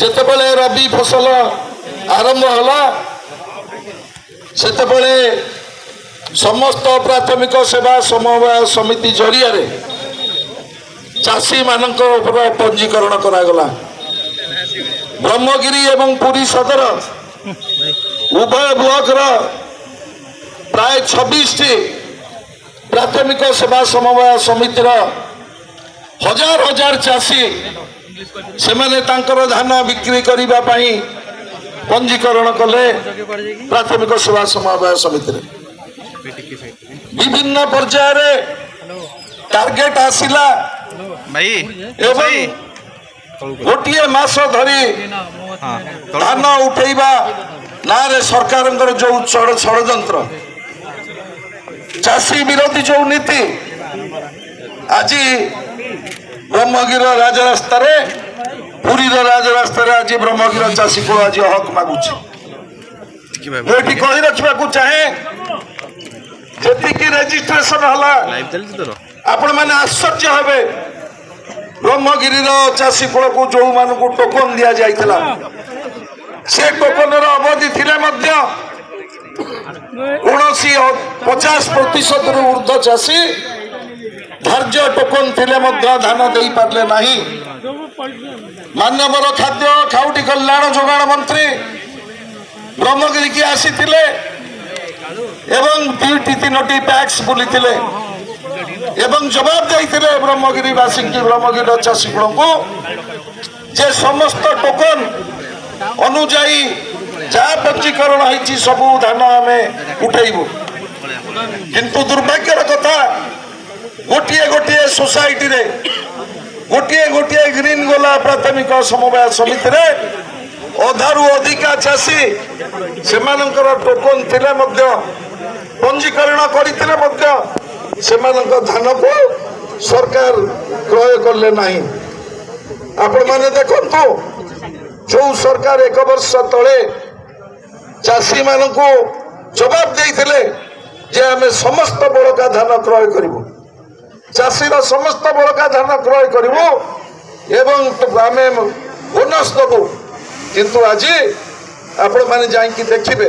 ଯେତେବେଳେ ରବି ଫସଲ ଆରମ୍ଭ ହେଲା ସେତେବେଳେ ସମସ୍ତ ପ୍ରାଥମିକ ସେବା ସମବାୟ ସମିତି ଜରିଆରେ ଚାଷୀ ମାନଙ୍କ ପଞ୍जीକରଣ କରାଗଲା। ବ୍ରହ୍ମଗିରି ଏବଂ ପୁରୀ ସଦର ଉଭୟ ବ୍ଲକର ପ୍ରାୟ 26ଟି ପ୍ରାଥମିକ ସେବା ସମବାୟ ସମିତିର हजार हजार चाषी सेमाने तांकर धान बिक्री करने पाई पंजीकरण कले प्राथमिक सेवा समवाय समिति विभिन्न पर्यायर टार्गेट आसिला गोटे मास धरी धान उठेबा ना सरकार जो षड्यंत्र चाषी विरोधी जो नीति आज ब्रह्मगिर राजरास्ता पुरी राजरास्ता आज ब्रह्मगिर चाषी को आज हक मागुच कही रखा चाहे जी रेजिस्ट्रेशन आपण मैंने आश्चर्य हे ब्रह्मगिर चाषी कुल को जो मान को टोकन दि जाइला से टोकन अवधि थिले मध्य कौनसी 50% ऊर्ध्व चाषी धार्य टोकन थिले मध्य धान दे पारले नहीं। मानवर खाद्य खाउटी कल्याण जोगाण मंत्री ब्रह्मगिरी की आसीथिले एवं 2-3टी पैक्स बुलीथिले एवं जवाब देइथिले ब्रह्मगिरी वासी की ब्रह्मगिरी चाषी को जे समस्त टोकन अनुजाई जहाँ पंजीकरण होइछि सबु धान आमे उठेइबु किंतु दुर्भाग्यर कथा गोटे गोटे सोसाइटी रे गोटे गोटे ग्रीन गोला प्राथमिक समवाय समिति रे अधारू अधिका चाषी से टोकन थिले मध्य पंजीकरण करथिले मध्य सेमानक धान को सरकार क्रय करले नहीं। आपण माने देखंतु जो सरकार 1 वर्ष तले चाषी मानकु जवाब देइथिले जे हमें समस्त बड़का धान क्रय करिवु चाषीर समस्त बड़का धान क्रय करूँ एवं आम बोनस दबू किंतु आज आपण मैंने जाकि देखिए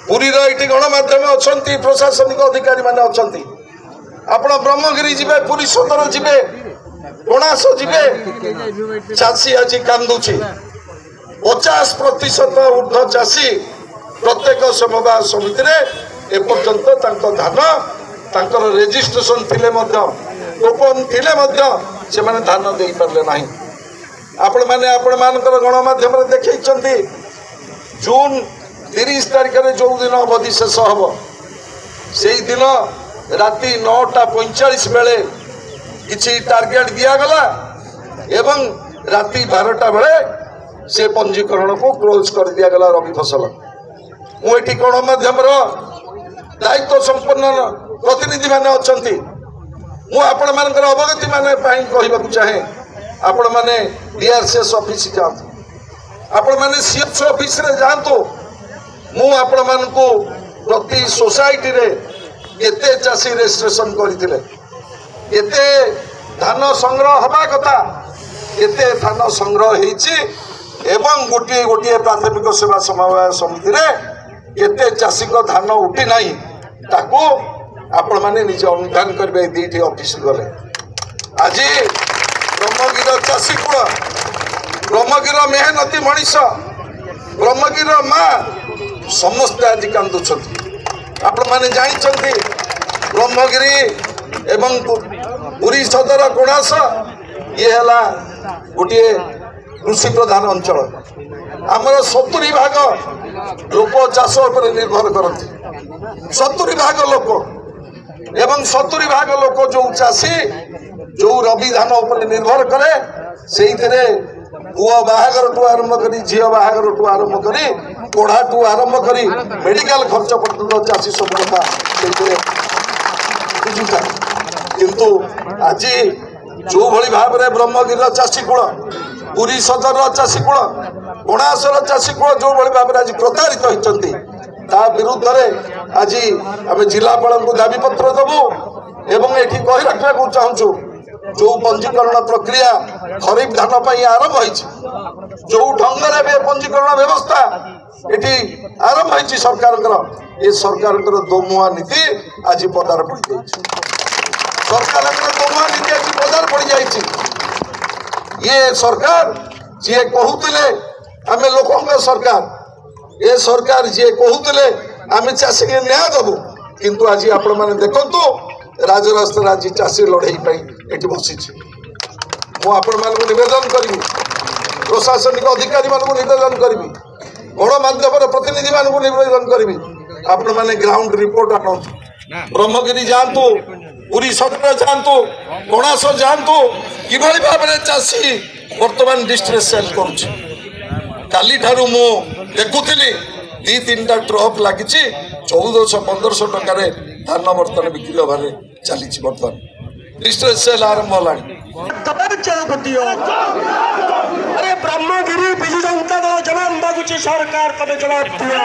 पुरी ये गणमाध्यम अच्छा प्रशासनिक अधिकारी मैंने अच्छा आपण ब्रह्मगिरी जीवे पुरी सदर जीवे कोणास जीवे चाषी आज कांदुची 50% ऊर्ध्व चाषी प्रत्येक समवाय समिति एपर्यंत धान तांकर रेजिस्ट्रेशन थिले मध्य टोकन थिले मध्य से माने धान दे पारले नाही। आपण मानकर गणमाध्यम देखते जून 30 तारिख रे जो दिन अवधि शेष हम से दिन राति 9:45 बेले किसी टार्गेट दिगला एवं राति 12टा बेले से पंजीकरण को क्लोज कर दिगला रबी फसल। मुझे गणमाध्यम दायित्व संपन्न प्रतिनिधि माने अछंती मु आपण मानकर अवगति माने पाई कहबा चाहे आपण माने डीआरसीएस ऑफिस जातु आपण माने सीएच ऑफिस रे जातु मु आपण मान को प्रति सोसाइटी रे केते चासी रजिस्ट्रेशन करथिले केते धान संग्रह हबा कथा केते धान संग्रह हेछि एवं गोटे गोटे प्राथमिक सेवा समवाय समिति रे केते चासी को धान उठी नाही ताको आपण माने निजे अनुधान करबे 2टी ऑफिस गले आज ब्रह्मगिर चाषी कूल ब्रह्मगिर मेहनती मनीष ब्रह्मगिर माँ समस्त आज कांदुछंती। आपण माने जानिछंती ब्रह्मगिरी एवं पुरी सदर कोणास ये हला गोटे कृषि प्रधान अंचल आमर 70% लोक चाष पर निर्भर करती 70% लोक एवं 70% लोक जो चाषी जो रबी धान उपर निर्भर करे से पुआ बाहागर टू आरंभ करी झील बाहागर टू आरंभ करी पढ़ा टू आरंभ करी मेडिकल खर्च पर्यंत चाषी सब कथा बुझुता किंतु आज जो भली भाव में ब्रह्मगिर चाषी कूल पुरी सदर चाषी कूल कोणासर चाषी कूल जो भली भाव में आज प्रतारित होती ता विरुद्ध आज आम जिलापाल को दाबी पत्र दबू एवं ये कही रखा चाहूँ जो पंजीकरण प्रक्रिया खरीफ धान आरंभ हो जो ढंग से पंजीकरण व्यवस्था ये आरंभ हो सरकार ये सरकार दोमुआ नीति आज पदार पड़ जाए सरकार दोमुआ नीति आज पदार पड़ जाए ये सरकार जी कहते आम लोक सरकार ये सरकार जी कहते आम चाषी के न्याय देवु किंतु आज आपण मैंने देखु राजरास्ता आज चाषी लड़े ये बसी निवेदन करी प्रशासनिक अधिकारी मान निवेदन करी गणमाध्यम प्रतिनिधि मान निवेदन करी आपण मैंने ग्राउंड रिपोर्ट आनु ब्रह्मगिरी जातु पुरी सदर जातु कणास जातु कि भाव में चाषी बर्तमान डिस्ट्रेस सेल करी मु देखुली 2-3टा ट्रक लगी 1400-1500 टकर धान बर्तमान बिक्री भाव चली बर्तमान डिस्ट्रेस सेल आरंभ अरे ब्रह्मगिरी बिजु जनता दल जवाब मागुची सरकार कबे जवाब दियो